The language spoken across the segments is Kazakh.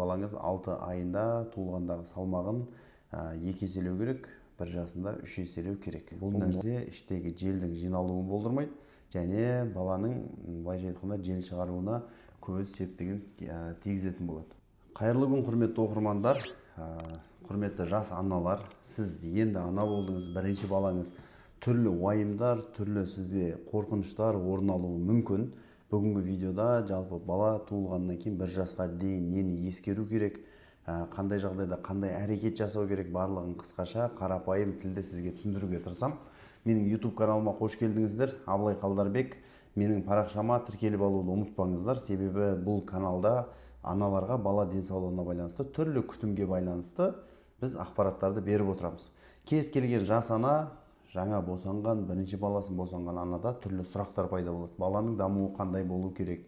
Балаңыз 6 айында туылғандағы салмағын 2 еселеу керек, 1 жасында 3 еселеу керек. Бұл нәрсе іштегі желдің жиналуын болдырмайды және баланың былайша айтқанда жел шығаруына көз септігін тигізетін болады. Қайырлы күн, құрметті оқырмандар, құрметті жас аналар. Сіз енді ана болдыңыз, бірінші балаңыз. Түрлі уайымдар, түрлі сізде қорқыныштар орын алуы мүмкін. Бүгінгі видеода жалпы бала туылғаннан кейін 1 жасқа дейін нені ескеру керек, қандай жағдайда қандай әрекет жасау керек, барлығын қысқаша қарапайым тілде сізге түсіндіруге тырысам. Менің YouTube каналыма қош келдіңіздер. Абылай Қалдарбек. Менің парақшама тіркеліп алуды ұмытпаңыздар, себебі бұл каналда аналарға бала денсаулығына байланысты, түрлі күтімге байланысты біз ақпараттарды беріп отырамыз. Кез келген жас ана, жаңа босанған, бірінші баласын босанған анада түрлі сұрақтар пайда болады. Баланың дамуы қандай болу керек,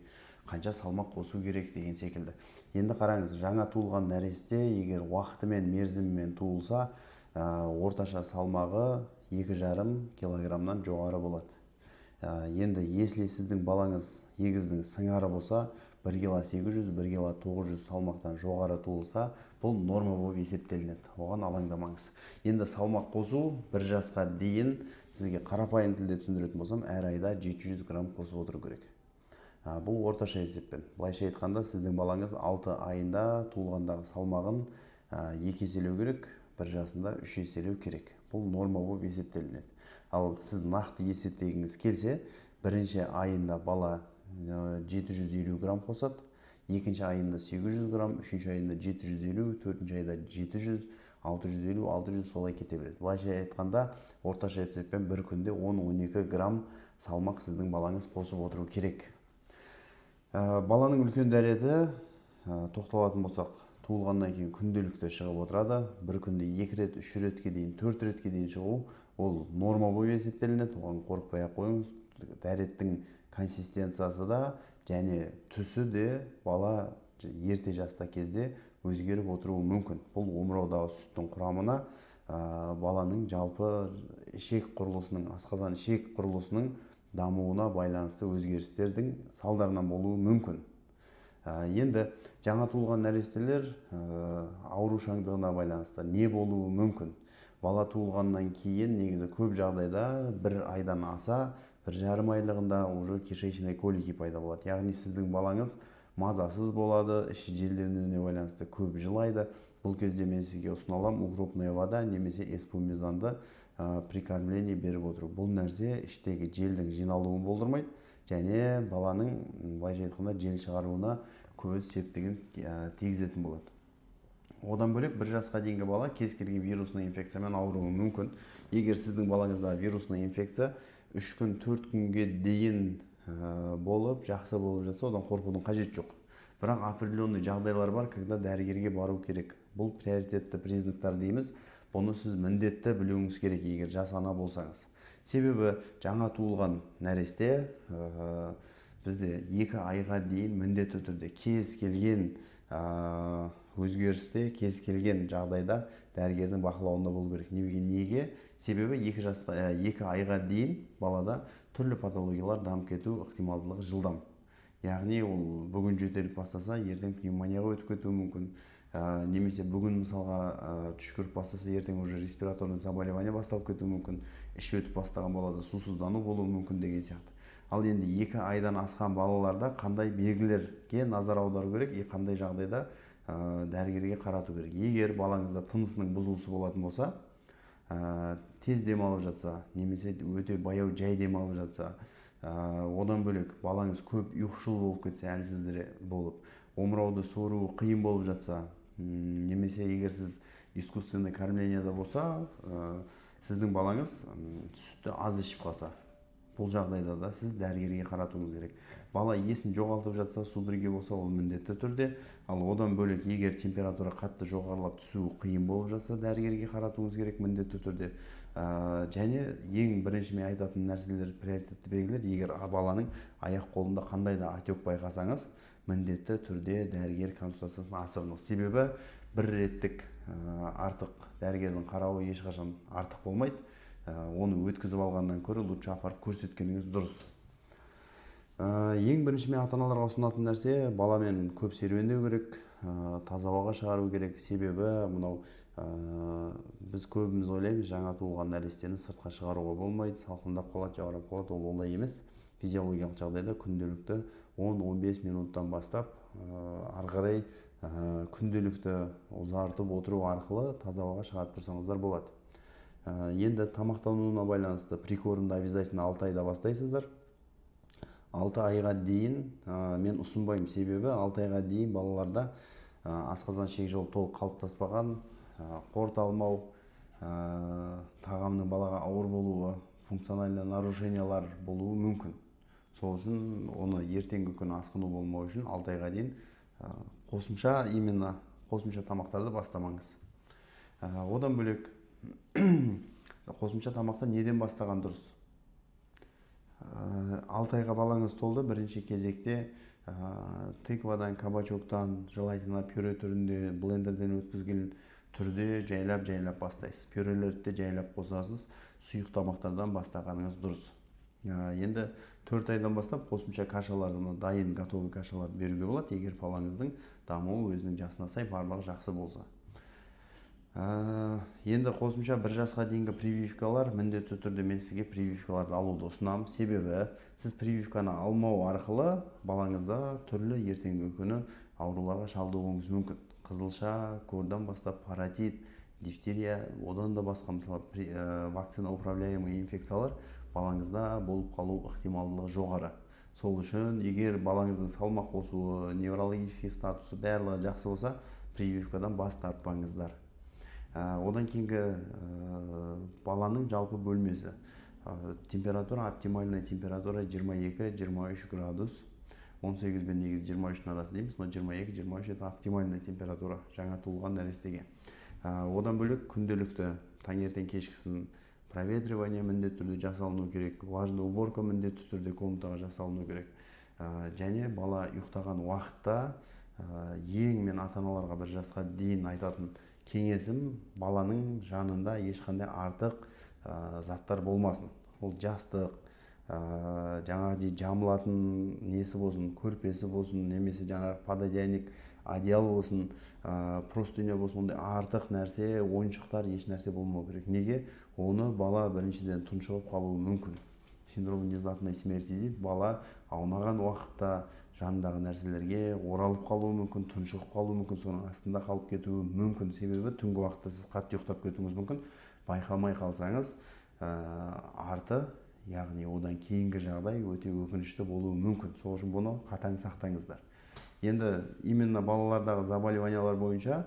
қанша салмақ қосу керек деген секілді. Енді қараңыз, жаңа туылған нәресте егер уақытымен, мерзімімен туылса, орташа салмағы 2,5 килограммнан жоғары болады. Енді если сіздің балаңыз егіздің сыңары болса, 1 кило 800, 1 кило 900 салмақтан жоғары туылса, бұл норма болып есептелінеді. Оған алаңдамаңыз. Енді салмақ қосу 1 жасқа дейін сізге қарапайым тілде түсіндіретін болсам, әр айда 700 грамм қосып отыру керек. Бұл орташа есеппен. Былайша айтқанда, сіздің балаңыз 6 айында туылғандағы салмағын 2 еселеу керек, 1 жасында 3 еселеу керек. Бұл норма болып есептелінеді. Ал сіз нақты есептегіңіз келсе, бірінші айында бала 750 грамм қосады, екінші айында 800 грамм, үшінші айында 750, төртінші айда 700, 650, 600 солай кете береді. Былайша айтқанда, орташа есеппен бір күнде 10-12 грамм салмақ сіздің балаңыз қосып отыру керек. Баланың үлкен дәреті, тоқталатын болсақ, туылғаннан кейін күнделікті шығып отырады. Бір күнде 2 рет, 3 ретке дейін, 4 ретке дейін шығу, ол норма болып есептелінеді. Оған қорықпай ақ қойыңыз. Дәреттің консистенциясы да және түсі де бала ерте жаста кезде өзгеріп отыруы мүмкін. Бұл омыраудағы сүттің құрамына баланың жалпы ішек құрылысының, асқазан ішек құрылысының дамуына байланысты өзгерістердің салдарынан болуы мүмкін. Енді жаңа туылған нәрестелер аурушаңдығына байланысты не болуы мүмкін? Бала туылғаннан кейін негізі көп жағдайда 1 айдан аса 1,5 айлығында уже кишечный колики пайда болады. Яғни сіздің балаңыз мазасыз болады, іші желденуіне байланысты көп жылайды. Бұл кезде мен сізге ұсыналам укропная вода немесе эспумизанды прикормление беріп отыру. Бұл нәрсе іштегі желдің жиналуын болдырмайды және баланың былайша айтқанда жел шығаруына көз септігін тигізетін болады. Одан бөлек 1 жасқа дейінгі бала кез келген вирусный инфекциямен ауыруы мүмкін. Егер сіздің балаңызда вирусный инфекция 3 күн, 4 күнге дейін болып, жақсы болып жатса, одан қорқудың қажеті жоқ. Бірақ определенный жағдайлар бар, когда дәрігерге бару керек. Бұл приоритетті признактар дейміз. Бұны сіз міндетті білуіңіз керек, егер жас ана болсаңыз. Себебі жаңа туылған нәресте бізде 2 айға дейін міндетті түрде кез келген өзгерісте, кез келген жағдайда дәрігердің бақылауында болу керек. Неге? Себебі 2 айға дейін балада түрлі патологиялар дамып кету ықтималдылығы жылдам. Яғни ол бүгін жөтеліп бастаса, ертең пневмонияға өтіп кетуі мүмкін. Немесе бүгін мысалға түшкіріп бастаса, ертең уже респираторный заболевание басталып кетуі мүмкін. Іші өтіп бастаған балада сусыздану болуы мүмкін деген сияқты. Ал енді 2 айдан асқан балаларда қандай белгілерге назар аудару керек, қандай жағдайда дәрігерге қарату керек. Егер балаңызда тынысының бұзылысы болатын болса, тез демалып жатса, немесе өте баяу жай демалып жатса, одан бөлек балаңыз көп ұйқышыл болып кетсе, әлсіз болып, омырауды суыруы қиын болып жатса, немесе егер сіз искусственный кормленияда болса, сіздің балаңыз сүтті аз ішіп қалса, бұл жағдайда да сіз дәрігерге қаратуыңыз керек. Бала есін жоғалтып жатса, судороги болса, ол міндетті түрде. Ал одан бөлек егер температура қатты жоғарылап түсуі қиын болып жатса, дәрігерге қаратуыңыз керек міндетті түрде. Және ең бірінші мен айтатын нәрселер, приоритетті белгілер, егер баланың аяқ қолында қандай да отек байқасаңыз, міндетті түрде дәрігер консультациясына асығыңыз. Себебі бір реттік артық дәрігердің қарауы ешқашан артық болмайды. Оны өткізіп алғаннан көрі лучше апарып көрсеткеніңіз дұрыс. Ең бірінші мен ата-аналарға ұсынатын нәрсе, баламен көп серуендеу керек, таза ауаға шығару керек. Себебі мынау біз көбіміз ойлаймыз, жаңа туылған нәрестені сыртқа шығаруға болмайды, салқындап қалады, жаурап қалады. Ол олай емес. Физиологиялық жағдайда күнделікті 10-15 минуттан бастап ары қарай күнделікті ұзартып отыру арқылы таза ауаға шығарып тұрсаңыздар болады. Енді тамақтануына байланысты прикормды обязательно 6 айда бастайсыздар. 6 айға дейін мен ұсынбаймын, себебі 6 айға дейін балаларда асқазан ішек жолы толық қалыптаспаған, қорт алмау, тағамның балаға ауыр болуы, функциональный нарушениялар болуы мүмкін. Сол үшін оны ертеңгі күні асқыну болмау үшін 6 айға дейін қосымша тамақтарды бастамаңыз. Одан бөлек қосымша тамақты неден бастаған дұрыс? 6 айға балаңыз толды, бірінші кезекте тыквадан, кабачоктан, желательно пюре түрінде, блендерден өткізген түрде жайлап бастайсыз. Пюрелерді де жайлап қосасыз, сұйық тамақтардан бастағаныңыз дұрыс. Енді 4 айдан бастап қосымша кашаларды, дайын готовый кашаларды беруге болады, егер балаңыздың дамуы өзінің жасына сай барлығы жақсы болса. Енді қосымша 1 жасқа дейінгі прививкалар, міндетті түрде мен сізге прививкаларды алуды ұсынамын. Себебі сіз прививканы алмау арқылы балаңызда түрлі ертеңгі күні ауруларға шалдығуыңыз мүмкін. Қызылша, көрден бастап паротит, дифтерия, одан да басқа мысалы вакцина управляемый инфекциялар балаңызда болып қалу ықтималдығы жоғары. Сол үшін егер балаңыздың салмақ қосуы, неврологический статусы барлығы жақсы болса, прививкадан бас тартпаңыздар. Одан кейінгі баланың жалпы бөлмесі. Температура, оптимальная температура 22-23 градус. 18 бен негізі 23 арасы дейміз, но 22-23 это оптимальная температура жаңа туылған нәрестеге. Одан бөлек күнделікті таңертең кешкісін проветривание міндетті түрде жасалыну керек, влажный уборка міндетті түрде комнатаға жасалыну керек. Және бала ұйықтаған уақытта ең мен ата-аналарға 1 жасқа дейін айтатын кеңесім, баланың жанында ешқандай артық заттар болмасын. Ол жастық, жаңағы жамылатын несі болсын, көрпесі болсын, немесе жаңағы пододеяльник, одеял болсын, простыня болсын, ондай артық нәрсе, ойыншықтар, еш нәрсе болмау керек. Неге? Оны бала біріншіден тұншығып қалуы мүмкін. Синдром внезапной смерти дейді. Бала аунаған уақытта жанындағы нәрселерге оралып қалуы мүмкін, тұншығып қалуы мүмкін, соның астында қалып кетуі мүмкін. Себебі түнгі уақытта сіз қатты ұйықтап кетуіңіз мүмкін. Байқалмай қалсаңыз, арты, яғни одан кейінгі жағдай өте өкінішті болуы мүмкін. Сол үшін бұны қатаң сақтаңыздар. Енді именно балалардағы заболеваниялар бойынша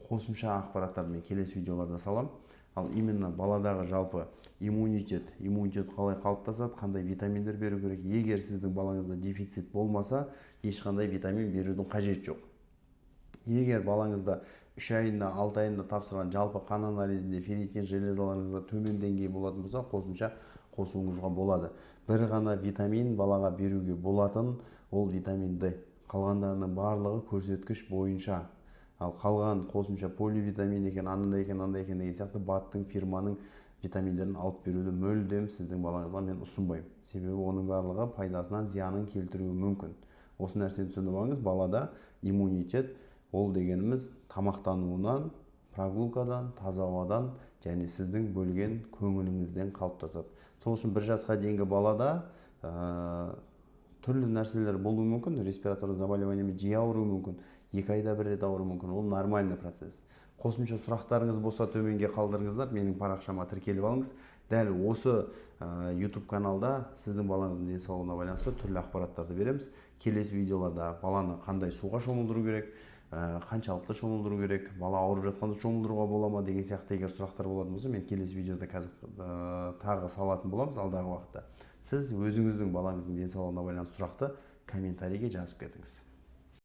қосымша ақпараттарды мен келесі видеоларда салам. Ал именно баладағы жалпы иммунитет қалай қалыптасады, қандай витаминдер беру керек. Егер сіздің балаңызда дефицит болмаса, ешқандай витамин берудің қажет жоқ. Егер балаңызда 3 айында, 6 айында тапсырған жалпы қан анализінде ферритин железаларыңызда төмен деңгей болатын болса, қосымша қосуыңызға болады. Бір ғана витамин балаға беруге болатын, ол витамин D. Қалғандарының барлығы көрсеткіш бойынша. Ал қалған қосымша поливитамин екен, андай екен деген сияқты баттың, фирманың витаминдерін алып беруді мүлдем сіздің балаңызға мен ұсынбаймын. Себебі оның барлығы пайдасынан зиянын келтіруі мүмкін. Осы нәрсені түсініп алыңыз, балада иммунитет ол дегеніміз тамақтануынан, прогулкадан, таза ауадан және сіздің бөлген көңіліңізден қалыптасады. Сол үшін 1 жасқа дейінгі балада түрлі нәрселер болуы мүмкін, респираторлық заболеваниемен жиі ауыруы мүмкін, 2 айда 1 рет ауыруы мүмкін, ол нормальный процесс. Қосымша сұрақтарыңыз болса төменге қалдырыңыздар, менің парақшама тіркеліп алыңыз. Дәл осы YouTube каналда сіздің балаңыздың денсаулығына байланысты түрлі ақпараттарды береміз. Келесі видеоларда баланы қандай суға шомылдыру керек, қаншалықты шомылдыру керек, бала ауырып жатқанда шомылдыруға бола ма деген сияқты егер сұрақтар болатын болса, мен келесі видеода қазір тағы салатын боламыз алдағы уақытта. Сіз өзіңіздің балаңыздың денсаулығына байланысты сұрақты комментарийге жазып кетіңіз.